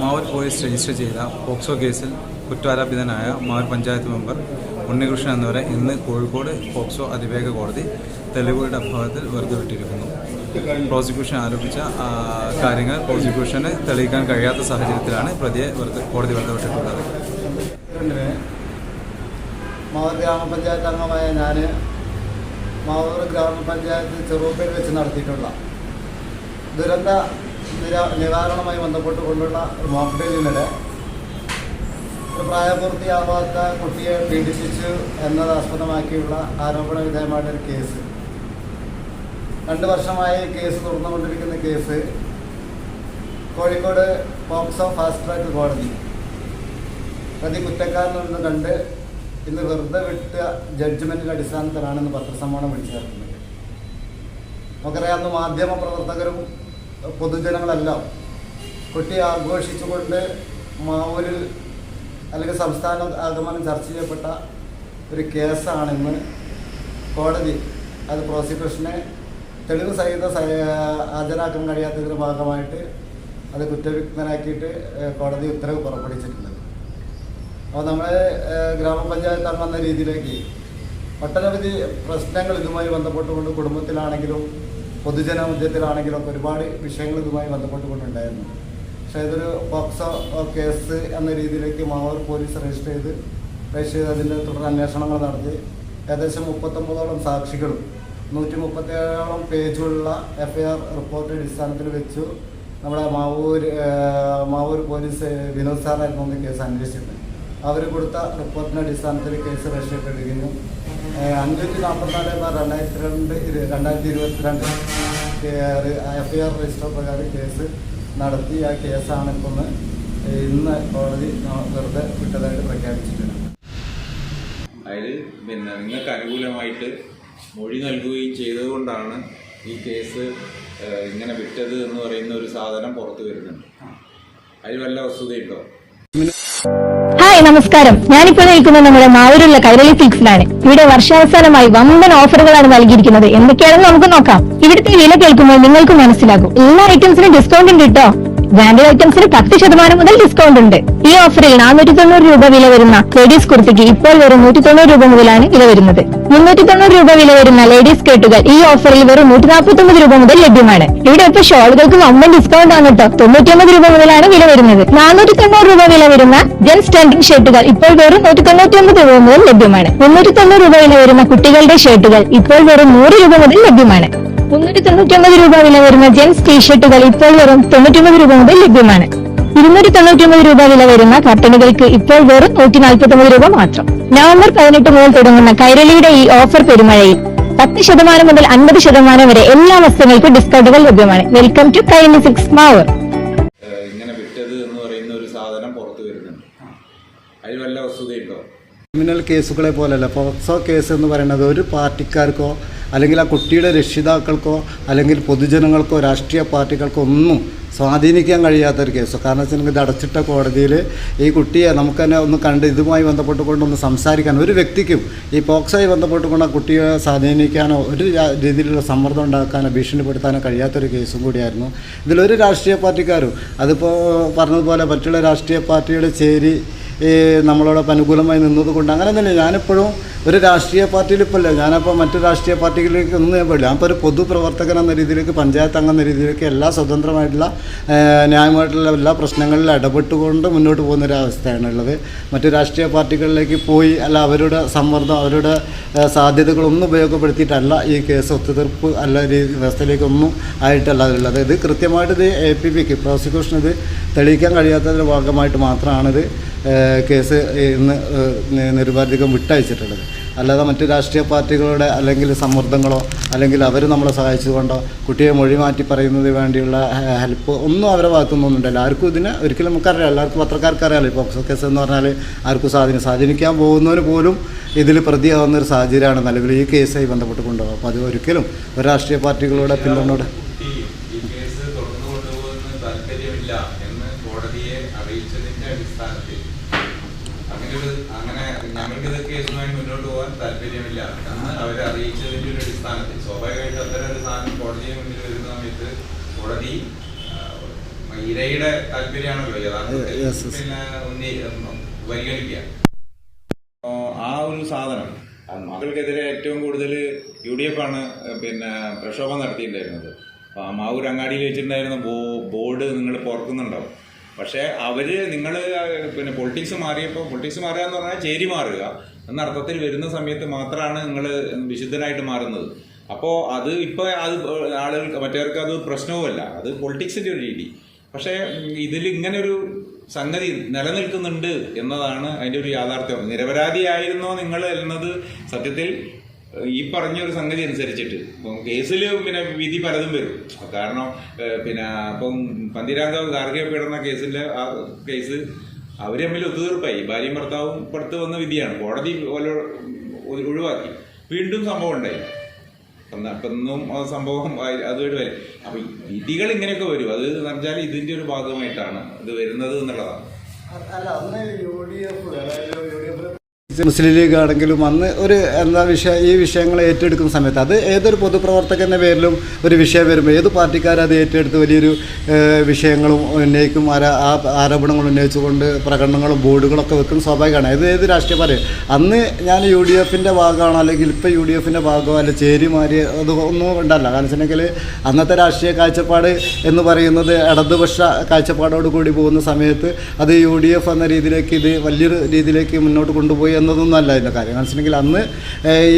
Mavoor police register ചെയ്ത POCSO കേസിൽ കുറ്റാരോപിതനായ Mavoor panchayat member Unnikrishnan എന്നിവരെ ഇന്ന് കോഴിക്കോട് പോക്സോ അതിവേഗ കോടതി തെളിവുകളുടെ അഭാവത്തിൽ വെറുതെ വിട്ടിരിക്കുന്നു. പ്രോസിക്യൂഷൻ ആരോപിച്ച കാര്യങ്ങൾ പ്രോസിക്യൂഷന് തെളിയിക്കാൻ കഴിയാത്ത സാഹചര്യത്തിലാണ് പ്രതിയെ കോടതി വെറുതെ വിട്ടിട്ടുള്ളത്. മാവൂർ ഗ്രാമപഞ്ചായത്ത് അംഗമായ ഞാൻ മാവൂർ ഗ്രാമപഞ്ചായത്ത് ചെറുപ്പേര് വെച്ച് നടത്തിയിട്ടുള്ള ദുരന്ത നിവാരണവുമായി ബന്ധപ്പെട്ടുകൊണ്ടുള്ള ഒരു മോക്ക് ഡ്രില്ലിനിടെ ഒരു പ്രായപൂർത്തിയാവാത്ത കുട്ടിയെ പീഡിപ്പിച്ചു എന്നത് ആസ്പദമാക്കിയുള്ള ആരോപണ വിധേയമായിട്ടൊരു കേസ് 2 വർഷമായി കേസ് തുറന്നുകൊണ്ടിരിക്കുന്ന case Kozhikode POCSO fast track കോടതി പ്രതി കുറ്റക്കാരനെന്ന് കണ്ട് ഇന്ന് വെറുതെ വിട്ട ജഡ്ജ്മെൻറ്റിൻ്റെ അടിസ്ഥാനത്തിലാണെന്ന് പത്രസമ്മേളനം വിളിച്ചു ചേർക്കുന്നത്. നമുക്കറിയാവുന്ന മാധ്യമ പ്രവർത്തകരും പൊതുജനങ്ങളെല്ലാം കുട്ടിയെ ആഘോഷിച്ചുകൊണ്ട് മാവൂരിൽ അല്ലെങ്കിൽ സംസ്ഥാന ആകമാനം ചർച്ച ചെയ്യപ്പെട്ട ഒരു കേസാണെന്ന് കോടതി അത് പ്രോസിക്യൂഷനെ തെളിവ് സഹിതം ഹാജരാക്കാൻ കഴിയാത്തതിൻ്റെ ഭാഗമായിട്ട് അത് കുറ്റവിമുക്തനാക്കിയിട്ട് കോടതി ഉത്തരവ് പുറപ്പെടുവിച്ചിട്ടുള്ളത്. അപ്പോൾ നമ്മൾ ഗ്രാമപഞ്ചായത്ത് അംഗം എന്ന രീതിയിലേക്ക് ഒട്ടനവധി പ്രശ്നങ്ങൾ ഇതുമായി ബന്ധപ്പെട്ടുകൊണ്ട് കുടുംബത്തിലാണെങ്കിലും പൊതുജനമധ്യത്തിലാണെങ്കിലും ഒരുപാട് വിഷയങ്ങൾ ഇതുമായി ബന്ധപ്പെട്ടുകൊണ്ടുണ്ടായിരുന്നു. പക്ഷേ ഇതൊരു പോക്സോ കേസ് എന്ന രീതിയിലേക്ക് മാവൂർ പോലീസ് രജിസ്റ്റർ ചെയ്ത് അതിൻ്റെ തുടർ അന്വേഷണങ്ങൾ നടത്തി ഏകദേശം 39ഓളം സാക്ഷികളും 137ഓളം പേജുള്ള FIR റിപ്പോർട്ട് അടിസ്ഥാനത്തിൽ വെച്ചു നമ്മുടെ മാവൂർ പോലീസ് വിനോദ് സാറായിരുന്നു കേസ് അന്വേഷിച്ചിട്ടുണ്ട്. അവർ കൊടുത്ത റിപ്പോർട്ടിൻ്റെ അടിസ്ഥാനത്തിൽ കേസ് രജിസ്റ്റർ ചെയ്തിരിക്കുന്നു. 544/2022 FIR രജിസ്റ്റർ പ്രകാരം കേസ് നടത്തി. ആ കേസാണ് ഇപ്പോൾ ഇന്ന് കോടതി വെറുതെ വിട്ടതായിട്ട് പ്രഖ്യാപിച്ചിട്ടുണ്ട്. അതായത് നിങ്ങൾക്ക് അനുകൂലമായിട്ട് മൊഴി നൽകുകയും ചെയ്തതുകൊണ്ടാണ് ഈ കേസ് ഇങ്ങനെ വിട്ടത് എന്ന് പറയുന്ന ഒരു സാധനം പുറത്തു വരുന്നുണ്ട്. അതിൽ വല്ല വസ്തുതയുണ്ടോ? ഹായ്, നമസ്കാരം. ഞാനിപ്പോൾ നിൽക്കുന്നത് നമ്മുടെ മാവൂരുള്ള കൈരളി സിൽക്സിലാണ്. ഇവിടെ വർഷാവസാനമായി വമ്പൻ ഓഫറുകളാണ് നൽകിയിരിക്കുന്നത്. എന്തൊക്കെയാണെന്ന് നമുക്ക് നോക്കാം. ഇവിടുത്തെ വില കേൾക്കുമ്പോൾ നിങ്ങൾക്ക് മനസ്സിലാകും. എല്ലാ ഐറ്റംസിനും ഡിസ്കൗണ്ട് ഉണ്ട് കേട്ടോ. ബ്രാൻഡഡ് ഐറ്റംസിന് 10% മുതൽ ഡിസ്കൗണ്ട് ഉണ്ട്. ഈ ഓഫറിൽ 490 രൂപ വില വരുന്ന ലേഡീസ് കുർത്തിക്ക് ഇപ്പോൾ വെറും 190 രൂപ മുതലാണ് വില വരുന്നത്. 390 രൂപ വില വരുന്ന ലേഡീസ് സ്കേർട്ടുകൾ ഈ ഓഫറിൽ വെറും 149 രൂപ മുതൽ ലഭ്യമാണ്. ഇവിടെ ഇപ്പോൾ ഷോളുകൾക്ക് വമ്പൻ ഡിസ്കൗണ്ട് ആണ് കേട്ടോ. 99 രൂപ മുതലാണ് വില വരുന്നത്. 490 രൂപ വില വരുന്ന ജെൻ സ്റ്റാൻഡിംഗ് ഷർട്ടുകൾ ഇപ്പോൾ വെറും 199 രൂപ മുതൽ ലഭ്യമാണ്. 390 രൂപ വില വരുന്ന കുട്ടികളുടെ ഷർട്ടുകൾ ഇപ്പോൾ വെറും 100 രൂപ മുതൽ ലഭ്യമാണ്. 399 രൂപ വില വരുന്ന ജെൻസ് ടീഷർട്ടുകൾ ഇപ്പോൾ വെറും 99 രൂപ മുതൽ ലഭ്യമാണ്. 299 രൂപ വില വരുന്ന കർട്ടനുകൾക്ക് ഇപ്പോൾ വെറും 149 രൂപ മാത്രം. നവംബർ 18 മുതൽ തുടങ്ങുന്ന കൈരളിയുടെ ഈ ഓഫർ പെരുമഴയിൽ 10% മുതൽ 50% വരെ എല്ലാ വസ്തുക്കൾക്കും ഡിസ്കൗണ്ടുകൾ ലഭ്യമാണ്. Welcome to Kairali silks Mavoor. ഇങ്ങനെ വിട്ടത് എന്ന് പറയുന്ന ഒരു സാധനം പുറത്തു വരുന്നുണ്ട്. അതിൽ വല്ല വസ്തുതയുണ്ടോ? ക്രിമിനൽ കേസുകളെ പോലെയല്ല പോക്സോ കേസ് എന്ന് പറയുന്നത് ഒരു പാർട്ടിക്കാർക്കോ അല്ലെങ്കിൽ ആ കുട്ടിയുടെ രക്ഷിതാക്കൾക്കോ അല്ലെങ്കിൽ പൊതുജനങ്ങൾക്കോ രാഷ്ട്രീയ പാർട്ടികൾക്കോ ഒന്നും സ്വാധീനിക്കാൻ കഴിയാത്തൊരു കേസോ. കാരണം വെച്ചാൽ ഇത് അടച്ചിട്ട കോടതിയിൽ ഈ കുട്ടിയെ നമുക്ക് തന്നെ ഒന്ന് കണ്ട് ഇതുമായി ബന്ധപ്പെട്ടുകൊണ്ടൊന്ന് സംസാരിക്കാൻ ഒരു വ്യക്തിക്കും ഈ പോക്സോയി ബന്ധപ്പെട്ടുകൊണ്ട് ആ കുട്ടിയെ സ്വാധീനിക്കാനോ ഒരു രീതിയിലുള്ള സമ്മർദ്ദം ഉണ്ടാക്കാനോ ഭീഷണിപ്പെടുത്താനോ കഴിയാത്തൊരു കേസും കൂടിയായിരുന്നു. ഇതിലൊരു രാഷ്ട്രീയ പാർട്ടിക്കാരും അതിപ്പോൾ പറഞ്ഞതുപോലെ മറ്റുള്ള രാഷ്ട്രീയ പാർട്ടിയുടെ ചേരി നമ്മളോടൊപ്പം അനുകൂലമായി നിന്നതുകൊണ്ട് അങ്ങനെ തന്നെ ഞാനിപ്പോഴും ഒരു രാഷ്ട്രീയ പാർട്ടിയിൽ ഇപ്പോൾ അല്ല, ഞാനപ്പോൾ മറ്റു രാഷ്ട്രീയ പാർട്ടികളിലേക്ക് ഒന്നും ഞാൻ പോയില്ല. ഞാനിപ്പോൾ ഒരു പൊതുപ്രവർത്തകൻ എന്ന രീതിയിലേക്ക് പഞ്ചായത്ത് അംഗം എന്ന രീതിയിലേക്ക് എല്ലാ സ്വതന്ത്രമായിട്ടുള്ള ന്യായമായിട്ടുള്ള എല്ലാ പ്രശ്നങ്ങളിലും ഇടപെട്ടുകൊണ്ട് മുന്നോട്ട് പോകുന്നൊരവസ്ഥയാണുള്ളത്. മറ്റു രാഷ്ട്രീയ പാർട്ടികളിലേക്ക് പോയി അല്ല അവരുടെ സമ്മർദ്ദം അവരുടെ സാധ്യതകളൊന്നും ഉപയോഗപ്പെടുത്തിയിട്ടല്ല ഈ കേസ് ഒത്തുതീർപ്പ് അല്ല വ്യവസ്ഥയിലേക്കൊന്നും ആയിട്ടല്ല ഉള്ളത്. ഇത് കൃത്യമായിട്ട് ഇത് APPക്ക് പ്രോസിക്യൂഷൻ ഇത് തെളിയിക്കാൻ കഴിയാത്തതിൻ്റെ ഭാഗമായിട്ട് മാത്രമാണിത് കേസ് ഇന്ന് നിരുപാധികം വിട്ടയച്ചിട്ടുള്ളത്. അല്ലാതെ മറ്റ് രാഷ്ട്രീയ പാർട്ടികളുടെ അല്ലെങ്കിൽ സമ്മർദ്ദങ്ങളോ അല്ലെങ്കിൽ അവർ നമ്മളെ സഹായിച്ചുകൊണ്ടോ കുട്ടിയെ മൊഴി മാറ്റി പറയുന്നതിന് വേണ്ടിയുള്ള ഹെൽപ്പ് ഒന്നും അവരെ ഭാഗത്തുനിന്നുണ്ടല്ലോ. ആർക്കും ഇതിനെ ഒരിക്കലും നമുക്കറിയാം, എല്ലാവർക്കും പത്രക്കാർക്ക് അറിയാമല്ലോ. ഇപ്പോൾ പോക്സോ കേസ് എന്ന് പറഞ്ഞാൽ ആർക്കും സ്വാധീനിക്കാൻ പോകുന്നവന് പോലും ഇതിൽ പ്രതിയാവുന്നൊരു സാഹചര്യമാണ് നിലവിൽ ഈ കേസുമായി ബന്ധപ്പെട്ട് കൊണ്ടുപോകും. അപ്പോൾ അത് ഒരിക്കലും ഒരു രാഷ്ട്രീയ പാർട്ടികളുടെ പിന്തുണയോടെ അങ്ങനെ ഞങ്ങൾക്ക് ഇത് കേസുമായി മുന്നോട്ട് പോകാൻ താല്പര്യമില്ല എന്ന് അവരെ അറിയിച്ചതിൻ്റെ ഒരു അടിസ്ഥാനത്തിൽ സ്വാഭാവികമായിട്ട് അത്തരം ഒരു സാധനം കോടതിയെ മുന്നിൽ വരുന്ന സമയത്ത് കോടതി ഇരയുടെ താല്പര്യമാണല്ലോ യഥാർത്ഥത്തിൽ Yes, yes. പിന്നെ പരിഗണിക്കുക. ആ ഒരു സാധനം മകൾക്കെതിരെ ഏറ്റവും കൂടുതൽ UDF ആണ് പിന്നെ പ്രക്ഷോഭം നടത്തിയിട്ടുണ്ടായിരുന്നത്. മാവൂർ അങ്ങാടിയിൽ വെച്ചിട്ടുണ്ടായിരുന്ന ബോർഡ് നിങ്ങൾ പുറക്കുന്നുണ്ടാവും. പക്ഷേ അവർ നിങ്ങൾ പിന്നെ പൊളിറ്റിക്സ് മാറുക എന്ന് പറഞ്ഞാൽ ചേരി മാറുക എന്ന അർത്ഥത്തിൽ വരുന്ന സമയത്ത് മാത്രമാണ് നിങ്ങൾ വിശുദ്ധനായിട്ട് മാറുന്നത്. അപ്പോൾ അത് ഇപ്പോൾ അത് ആളുകൾക്ക് മറ്റവർക്ക് അത് പ്രശ്നവുമല്ല, അത് പൊളിറ്റിക്സിൻ്റെ ഒരു രീതി. പക്ഷേ ഇതിൽ ഇങ്ങനൊരു സംഗതി നിലനിൽക്കുന്നുണ്ട് എന്നതാണ് അതിൻ്റെ ഒരു യാഥാർത്ഥ്യം. നിരപരാധിയായിരുന്നോ നിങ്ങൾ എന്നത് സത്യത്തിൽ ഈ പറഞ്ഞൊരു സംഗതി അനുസരിച്ചിട്ട് കേസിൽ പിന്നെ വിധി പലതും വരും. കാരണം പിന്നെ ഇപ്പം പന്തീരാങ്കാവ് ഗാർഹിക പീഡന കേസിൻ്റെ ആ കേസ് അവർ തമ്മിൽ ഒത്തുതീർപ്പായി. ഭാര്യയും ഭർത്താവും പുറത്ത് വന്ന വിധിയാണ്, കോടതി ഒഴിവാക്കി. വീണ്ടും സംഭവം ഉണ്ടായി. ഇന്നും സംഭവം അതുമായിട്ട് വരും. അപ്പം വിധികൾ ഇങ്ങനെയൊക്കെ വരും. അത് എന്ന് പറഞ്ഞാൽ ഇതിൻ്റെ ഒരു ഭാഗമായിട്ടാണ് ഇത് വരുന്നത് എന്നുള്ളതാണ്. മുസ്ലിം ലീഗ് ആണെങ്കിലും അന്ന് ഒരു ഈ വിഷയങ്ങൾ ഏറ്റെടുക്കുന്ന സമയത്ത് അത് ഏതൊരു പൊതുപ്രവർത്തകൻ്റെ പേരിലും ഒരു വിഷയം വരുമ്പോൾ ഏത് പാർട്ടിക്കാരത് ഏറ്റെടുത്ത് വലിയൊരു വിഷയങ്ങളും ഉന്നയിക്കും, ആരോപണങ്ങൾ ഉന്നയിച്ചുകൊണ്ട് പ്രകടനങ്ങളും ബോർഡുകളൊക്കെ വെക്കും. സ്വാഭാവികമാണ്. ഏത് രാഷ്ട്രീയ പാർട്ടി അന്ന് ഞാൻ UDFൻ്റെ ഭാഗമാണോ അല്ലെങ്കിൽ ഇപ്പോൾ UDFൻ്റെ ഭാഗമോ അല്ലെങ്കിൽ ചേരി മാറി അത് ഒന്നും ഉണ്ടല്ല. കാരണം വെച്ചിട്ടുണ്ടെങ്കിൽ അന്നത്തെ രാഷ്ട്രീയ കാഴ്ചപ്പാട് എന്ന് പറയുന്നത് ഇടതുപക്ഷ കാഴ്ചപ്പാടോട് കൂടി പോകുന്ന സമയത്ത് അത് UDF എന്ന രീതിയിലേക്ക് ഇത് വലിയൊരു രീതിയിലേക്ക് മുന്നോട്ട് കൊണ്ടുപോയി എന്നതൊന്നും അല്ല ഇതിൻ്റെ കാര്യം. കാരണം വെച്ചിട്ടുണ്ടെങ്കിൽ അന്ന്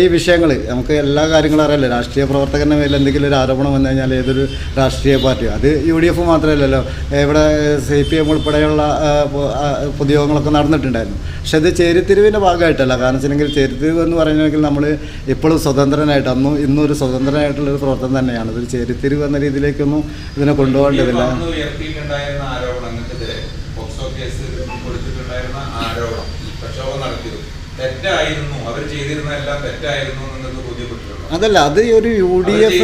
ഈ വിഷയങ്ങൾ നമുക്ക് എല്ലാ കാര്യങ്ങളും അറിയില്ല. രാഷ്ട്രീയ പ്രവർത്തകൻ്റെ മേലെ എന്തെങ്കിലും ഒരു ആരോപണം വന്നു കഴിഞ്ഞാൽ ഏതൊരു രാഷ്ട്രീയ പാർട്ടിയോ, അത് UDF മാത്രമല്ലല്ലോ, ഇവിടെ CPM ഉൾപ്പെടെയുള്ള പൊതുയോഗങ്ങളൊക്കെ നടന്നിട്ടുണ്ടായിരുന്നു. പക്ഷെ അത് ചേരിത്തിരിവിൻ്റെ ഭാഗമായിട്ടല്ല. കാരണം വെച്ചിട്ടുണ്ടെങ്കിൽ ചേരിത്തിരിവ് എന്ന് പറയുകയാണെങ്കിൽ നമ്മൾ ഇപ്പോഴും സ്വതന്ത്രനായിട്ട് അന്നും ഇന്നും ഒരു സ്വതന്ത്രനായിട്ടുള്ളൊരു പ്രവർത്തനം തന്നെയാണ്. ഇതൊരു ചേരിത്തിരിവ് എന്ന രീതിയിലേക്കൊന്നും ഇതിനെ കൊണ്ടുപോകേണ്ടതില്ല. പ്രക്ഷോഭം നടത്തിയത് തെറ്റായിരുന്നു, അവർ ചെയ്തിരുന്ന എല്ലാം തെറ്റായിരുന്നു നിങ്ങൾക്ക് ബോധ്യപ്പെട്ടിട്ടുണ്ട്? അതല്ല, അത് ഒരു UDF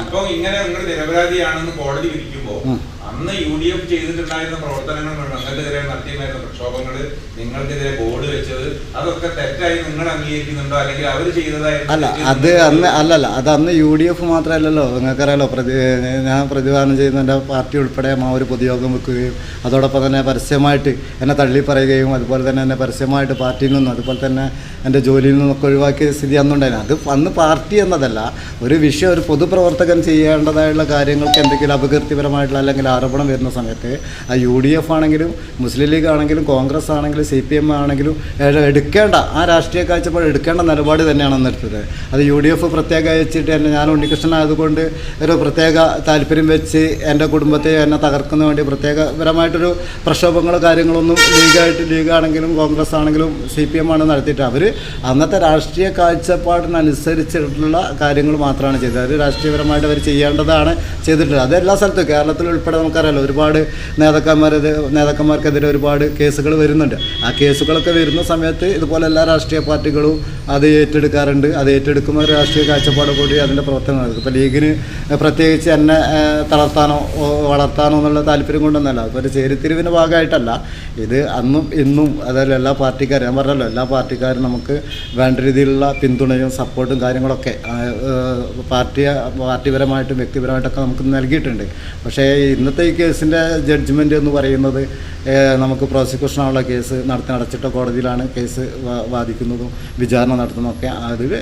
ഇപ്പൊ ഇങ്ങനെ നിങ്ങൾ നിരപരാധിയാണെന്ന് കോടതി വിധിക്കുമ്പോൾ അന്ന് UDF ചെയ്തിട്ടുണ്ടായിരുന്ന പ്രവർത്തനങ്ങൾ, നിങ്ങൾക്കെതിരെ നടത്തിയിരുന്ന പ്രക്ഷോഭങ്ങൾ, നിങ്ങൾക്കെതിരെ ബോർഡ് വെച്ചത്, അതൊക്കെ തെറ്റായി നിങ്ങൾ അംഗീകരിക്കുന്നുണ്ടോ? അല്ലെങ്കിൽ അവർ ചെയ്തതായിരുന്നു? അല്ല, അത് അന്ന് അത് അന്ന് UDF മാത്രമല്ലല്ലോ. നിങ്ങൾക്കറിയാലോ, ഞാൻ പ്രതിവാദനം ചെയ്യുന്ന എൻ്റെ പാർട്ടി ഉൾപ്പെടെ ഒരു പൊതുയോഗം വെക്കുകയും അതോടൊപ്പം തന്നെ പരസ്യമായിട്ട് എന്നെ തള്ളി പറയുകയും അതുപോലെ തന്നെ എന്നെ പരസ്യമായിട്ട് പാർട്ടിയിൽ നിന്നും അതുപോലെ തന്നെ എൻ്റെ ജോലിയിൽ നിന്നൊക്കെ ഒഴിവാക്കിയ സ്ഥിതി അന്നുണ്ടായിരുന്നു. അത് അന്ന് പാർട്ടി എന്നതല്ല, ഒരു വിഷയം ഒരു പൊതുപ്രവർത്തകൻ ചെയ്യേണ്ടതായുള്ള കാര്യങ്ങൾക്ക് എന്തെങ്കിലും അപകീർത്തിപരമായിട്ടുള്ള അല്ലെങ്കിൽ ആരോപണം വരുന്ന സമയത്ത് ആ UDF ആണെങ്കിലും മുസ്ലിം ലീഗ് ആണെങ്കിലും കോൺഗ്രസ് ആണെങ്കിലും CPM ആണെങ്കിലും എടുക്കേണ്ട ആ രാഷ്ട്രീയ കാഴ്ചപ്പാട് എടുക്കേണ്ട നിലപാട് തന്നെയാണ് അന്നെടുത്തത്. അത് UDF പ്രത്യേകം വെച്ചിട്ട് ഞാൻ ഉണ്ണികൃഷ്ണനായതുകൊണ്ട് ഒരു പ്രത്യേക താല്പര്യം വെച്ച് എൻ്റെ കുടുംബത്തെ എന്നെ തകർക്കുന്ന വേണ്ടി പ്രത്യേകപരമായിട്ടൊരു പ്രക്ഷോഭങ്ങളോ കാര്യങ്ങളൊന്നും ലീഗാണെങ്കിലും കോൺഗ്രസ് ആണെങ്കിലും CPM ആണ് നടത്തിയിട്ട് അവർ അന്നത്തെ രാഷ്ട്രീയ കാഴ്ചപ്പാടിനനുസരിച്ചിട്ടുള്ള കാര്യങ്ങൾ മാത്രമാണ് ചെയ്തത്. അത് രാഷ്ട്രീയപരമായിട്ട് അവർ ചെയ്യേണ്ടതാണ് ചെയ്തിട്ടുള്ളത്. അത് എല്ലാ സ്ഥലത്തും കേരളത്തിൽ ഉൾപ്പെടെ നമുക്കറിയാലോ ഒരുപാട് നേതാക്കന്മാർക്കെതിരെ ഒരുപാട് കേസുകൾ വരുന്നുണ്ട്. ആ കേസുകളൊക്കെ വരുന്ന സമയത്ത് ഇതുപോലെ എല്ലാ രാഷ്ട്രീയ പാർട്ടികളും അത് ഏറ്റെടുക്കാറുണ്ട്. അത് ഏറ്റെടുക്കുമ്പോൾ രാഷ്ട്രീയ കാഴ്ചപ്പാട് കൂടി അതിൻ്റെ പ്രവർത്തനം നടക്കും. ഇപ്പോൾ ലീഗിന് പ്രത്യേകിച്ച് എന്നെ തളർത്താനോ വളർത്താനോ എന്നുള്ള താല്പര്യം കൊണ്ടൊന്നല്ല, അപ്പോൾ ഒരു ചേരിത്തിരിവിൻ്റെ ഭാഗമായിട്ടല്ല ഇത്. അന്നും ഇന്നും അതായത് എല്ലാ പാർട്ടിക്കാരും, ഞാൻ പറഞ്ഞല്ലോ, എല്ലാ പാർട്ടിക്കാരും നമുക്ക് വേണ്ട രീതിയിലുള്ള പിന്തുണയും സപ്പോർട്ടും കാര്യങ്ങളൊക്കെ പാർട്ടിപരമായിട്ടും വ്യക്തിപരമായിട്ടൊക്കെ നമുക്ക് നൽകിയിട്ടുണ്ട്. പക്ഷേ ഇന്നത്തെ ഈ കേസിൻ്റെ ജഡ്ജ്മെൻ്റ് എന്ന് പറയുന്നത് നമുക്ക് പ്രോസിക്യൂഷനുള്ള കേസ് അടച്ചിട്ട കോടതിയിലാണ് കേസ് വാദിക്കുന്നതും വിചാരണ നടത്തുന്നതൊക്കെ. അതിൽ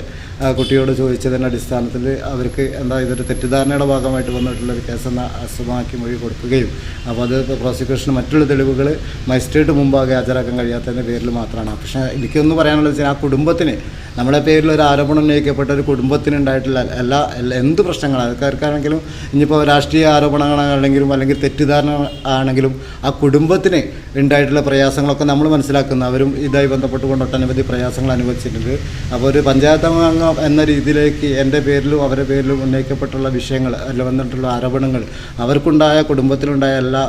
കുട്ടിയോട് ചോദിച്ചതിൻ്റെ അടിസ്ഥാനത്തിൽ അവർക്ക് ഇതൊരു തെറ്റിദ്ധാരണയുടെ ഭാഗമായിട്ട് വന്നിട്ടുള്ളൊരു കേസെന്ന് അസമാക്കി മൊഴി കൊടുക്കുകയും അപ്പോൾ അത് പ്രോസിക്യൂഷന് മറ്റുള്ള തെളിവുകൾ മജിസ്ട്രേറ്റ് മുമ്പാകെ ഹാജരാക്കാൻ കഴിയാത്തതിൻ്റെ പേരിൽ മാത്രമാണ്. പക്ഷേ എനിക്കൊന്ന് പറയാനുള്ളത് വെച്ചാൽ ആ കുടുംബത്തിന് നമ്മുടെ പേരിൽ ഒരു ആരോപണം ഉന്നയിക്കപ്പെട്ട ഒരു കുടുംബത്തിനുണ്ടായിട്ടുള്ള എന്ത് പ്രശ്നങ്ങളും ആൾക്കാർക്കാണെങ്കിലും ഇനിയിപ്പോൾ രാഷ്ട്രീയ ആരോപണങ്ങളാണെങ്കിലും അല്ലെങ്കിൽ തെറ്റിദ്ധാരണ ആണെങ്കിലും ആ കുടുംബത്തിന് ഉണ്ടായിട്ടുള്ള പ്രയാസങ്ങളൊക്കെ നമ്മൾ മനസ്സിലാക്കുന്ന അവരും ഇതായി ബന്ധപ്പെട്ടുകൊണ്ട് ഒട്ടനവധി പ്രയാസങ്ങൾ അനുഭവിച്ചിട്ടുണ്ട്. അപ്പോൾ ഒരു പഞ്ചായത്ത് അംഗം എന്ന രീതിയിലേക്ക് എൻ്റെ പേരിലും അവരുടെ പേരിലും ഉന്നയിക്കപ്പെട്ടുള്ള വിഷയങ്ങൾ അല്ല വന്നിട്ടുള്ള ആരോപണങ്ങൾ അവർക്കുണ്ടായ കുടുംബത്തിലുണ്ടായ എല്ലാ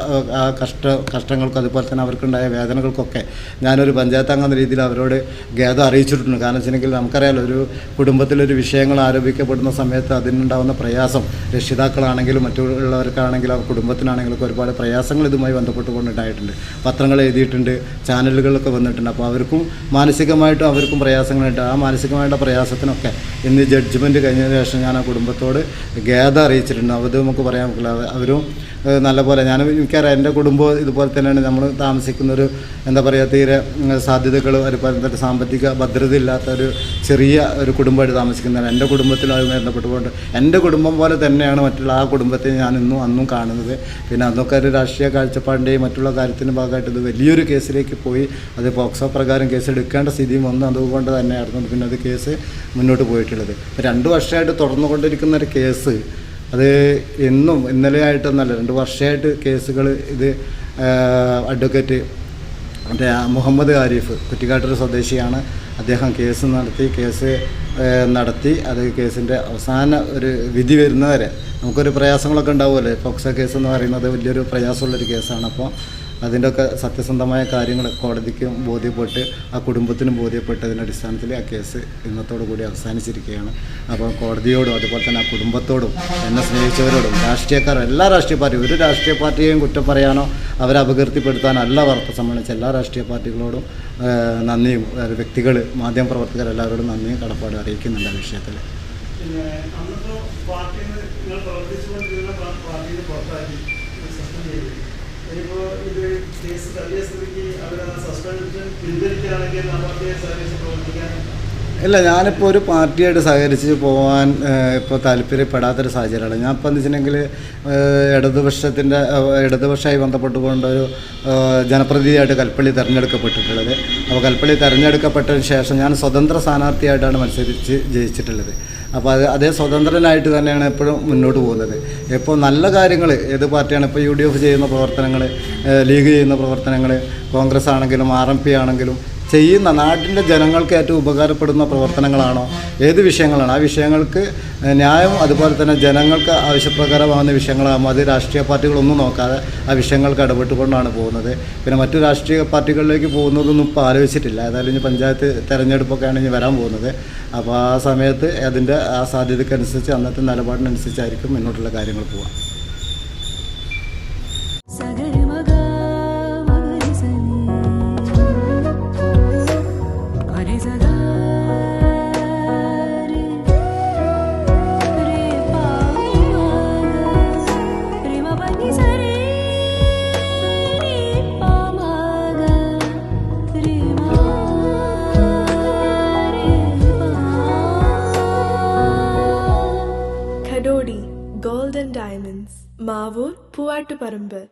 കഷ്ടങ്ങൾക്കും അതുപോലെ തന്നെ അവർക്കുണ്ടായ വേദനകൾക്കൊക്കെ ഞാനൊരു പഞ്ചായത്ത് അംഗം എന്ന രീതിയിൽ അവരോട് ഖേദം അറിയിച്ചിട്ടുണ്ട്. കാരണം വെച്ചിട്ടുണ്ടെങ്കിൽ നമുക്കറിയാലോ ഒരു കുടുംബത്തിലൊരു വിഷയങ്ങൾ ആരോപിക്കപ്പെടുന്ന സമയത്ത് അതിനുണ്ടാകുന്ന പ്രയാസം രക്ഷിതാക്കളാണെങ്കിലും മറ്റുള്ളവർക്കാണെങ്കിലും ആ കുടുംബത്തിനാണെങ്കിലും ഒരുപാട് പ്രയാസങ്ങൾ ഇതുമായി ബന്ധപ്പെട്ടുകൊണ്ടുണ്ടായിട്ടുണ്ട്. പത്രങ്ങൾ എഴുതിയിട്ടുണ്ട്, ചാനലുകളിലൊക്കെ വന്നിട്ടുണ്ട്. അപ്പോൾ അവർക്കും മാനസികമായിട്ടും അവർക്കും പ്രയാസങ്ങളുണ്ട്. ആ മാനസികമായിട്ടുള്ള പ്രയാസത്തിനൊക്കെ ഇന്ന് ജഡ്ജ്മെൻറ്റ് കഴിഞ്ഞതിന് ശേഷം ഞാൻ ആ കുടുംബത്തോട് ഖേദം അറിയിച്ചിട്ടുണ്ട്. അത് നമുക്ക് പറയാൻ പറ്റില്ല. അവരും നല്ലപോലെ എനിക്കറിയാം എൻ്റെ കുടുംബം ഇതുപോലെ തന്നെയാണ്. നമ്മൾ താമസിക്കുന്നൊരു എന്താ പറയുക തീരെ സാധ്യതകൾ അതുപോലെ തന്നെ സാമ്പത്തിക ഭദ്രത ഇല്ലാത്ത ഒരു ചെറിയ ഒരു കുടുംബമായിട്ട് താമസിക്കുന്നതാണ്. എൻ്റെ കുടുംബത്തിൽ അത് ബന്ധപ്പെട്ടുകൊണ്ട് എൻ്റെ കുടുംബം പോലെ തന്നെയാണ് മറ്റുള്ള ആ കുടുംബത്തെ ഞാൻ അന്നും കാണുന്നത്. പിന്നെ അന്നൊക്കെ ഒരു രാഷ്ട്രീയ കാഴ്ചപ്പാടിൻ്റെയും മറ്റുള്ള കാര്യത്തിൻ്റെ ഭാഗമായിട്ട് ഇത് വലിയൊരു കേസിലേക്ക് പോയി. അത് പോക്സോ പ്രകാരം കേസ് എടുക്കേണ്ട സ്ഥിതിയും വന്നു. അതുകൊണ്ട് തന്നെയായിരുന്നു പിന്നെ അത് കേസ് മുന്നോട്ട് പോയിട്ടുള്ളത്. 2 വർഷമായിട്ട് തുടർന്നുകൊണ്ടിരിക്കുന്ന ഒരു കേസ്, അത് ഇന്നലെ ആയിട്ടൊന്നല്ല, 2 വർഷമായിട്ട് കേസുകൾ. ഇത് അഡ്വക്കേറ്റ് മുഹമ്മദ് ആരിഫ് കുറ്റിക്കാട്ടൂർ സ്വദേശിയാണ്. അദ്ദേഹം കേസ് നടത്തി അത് കേസിൻ്റെ അവസാന ഒരു വിധി വരുന്നവരെ നമുക്കൊരു പ്രയാസങ്ങളൊക്കെ ഉണ്ടാവുമല്ലോ. പോക്സോ കേസ് എന്ന് പറയുന്നത് വലിയൊരു പ്രയാസമുള്ളൊരു കേസാണ്. അപ്പോൾ അതിൻ്റെയൊക്കെ സത്യസന്ധമായ കാര്യങ്ങൾ കോടതിക്കും ബോധ്യപ്പെട്ട് ആ കുടുംബത്തിനും ബോധ്യപ്പെട്ടതിൻ്റെ അടിസ്ഥാനത്തിൽ ആ കേസ് ഇന്നത്തോടു കൂടി അവസാനിച്ചിരിക്കുകയാണ്. അപ്പോൾ കോടതിയോടും അതുപോലെ തന്നെ ആ കുടുംബത്തോടും എന്നെ സ്നേഹിച്ചവരോടും എല്ലാ രാഷ്ട്രീയ പാർട്ടിയും, ഒരു രാഷ്ട്രീയ പാർട്ടിയെയും കുറ്റം പറയാനോ അവരെ അപകീർത്തിപ്പെടുത്താനോ വാർത്ത സമ്മേളിച്ച എല്ലാ രാഷ്ട്രീയ പാർട്ടികളോടും നന്ദിയും വ്യക്തികൾ, മാധ്യമപ്രവർത്തകർ എല്ലാവരോടും നന്ദിയും കടപ്പാടും അറിയിക്കുന്നുണ്ട് ആ വിഷയത്തിൽ. ഇല്ല, ഞാനിപ്പോൾ ഒരു പാർട്ടിയായിട്ട് സഹകരിച്ച് പോകാൻ ഇപ്പോൾ താല്പര്യപ്പെടാത്തൊരു സാഹചര്യമാണ്. ഞാനിപ്പോൾ എന്ന് വെച്ചിട്ടുണ്ടെങ്കിൽ ഇടതുപക്ഷമായി ബന്ധപ്പെട്ടുകൊണ്ടൊരു ജനപ്രതിനിധിയായിട്ട് കൽപ്പള്ളി തിരഞ്ഞെടുക്കപ്പെട്ടിട്ടുള്ളത്. അപ്പോൾ കൽപ്പള്ളി തിരഞ്ഞെടുക്കപ്പെട്ടതിന് ശേഷം ഞാൻ സ്വതന്ത്ര സ്ഥാനാർത്ഥിയായിട്ടാണ് മത്സരിച്ച് ജയിച്ചിട്ടുള്ളത്. അപ്പോൾ അതേ സ്വതന്ത്രനായിട്ട് തന്നെയാണ് എപ്പോഴും മുന്നോട്ട് പോകുന്നത്. ഇപ്പോൾ നല്ല കാര്യങ്ങൾ ഏത് പാർട്ടിയാണ്, ഇപ്പോൾ UDF ചെയ്യുന്ന പ്രവർത്തനങ്ങൾ, ലീഗ് ചെയ്യുന്ന പ്രവർത്തനങ്ങൾ, കോൺഗ്രസ് ആണെങ്കിലും RMP ആണെങ്കിലും ചെയ്യുന്ന നാട്ടിൻ്റെ ജനങ്ങൾക്ക് ഏറ്റവും ഉപകാരപ്പെടുന്ന പ്രവർത്തനങ്ങളാണോ, ഏത് വിഷയങ്ങളാണ്, ആ വിഷയങ്ങൾക്ക് ന്യായം അതുപോലെ തന്നെ ജനങ്ങൾക്ക് ആവശ്യപ്രകാരമാകുന്ന വിഷയങ്ങളാകുമ്പോൾ അത് രാഷ്ട്രീയ പാർട്ടികളൊന്നും നോക്കാതെ ആ വിഷയങ്ങൾക്ക് ഇടപെട്ടുകൊണ്ടാണ് പോകുന്നത്. പിന്നെ മറ്റു രാഷ്ട്രീയ പാർട്ടികളിലേക്ക് പോകുന്നതൊന്നും ഇപ്പോൾ ആലോചിച്ചിട്ടില്ല. ഏതായാലും ഇനി പഞ്ചായത്ത് തെരഞ്ഞെടുപ്പൊക്കെയാണ് ഇനി വരാൻ പോകുന്നത്. അപ്പോൾ ആ സമയത്ത് അതിൻ്റെ ആ സാധ്യതയ്ക്കനുസരിച്ച് അന്നത്തെ നിലപാടിനനുസരിച്ചായിരിക്കും മുന്നോട്ടുള്ള കാര്യങ്ങൾ പോവുക. Kadodi Gold and Diamonds, Mavur, Puvattuparambur.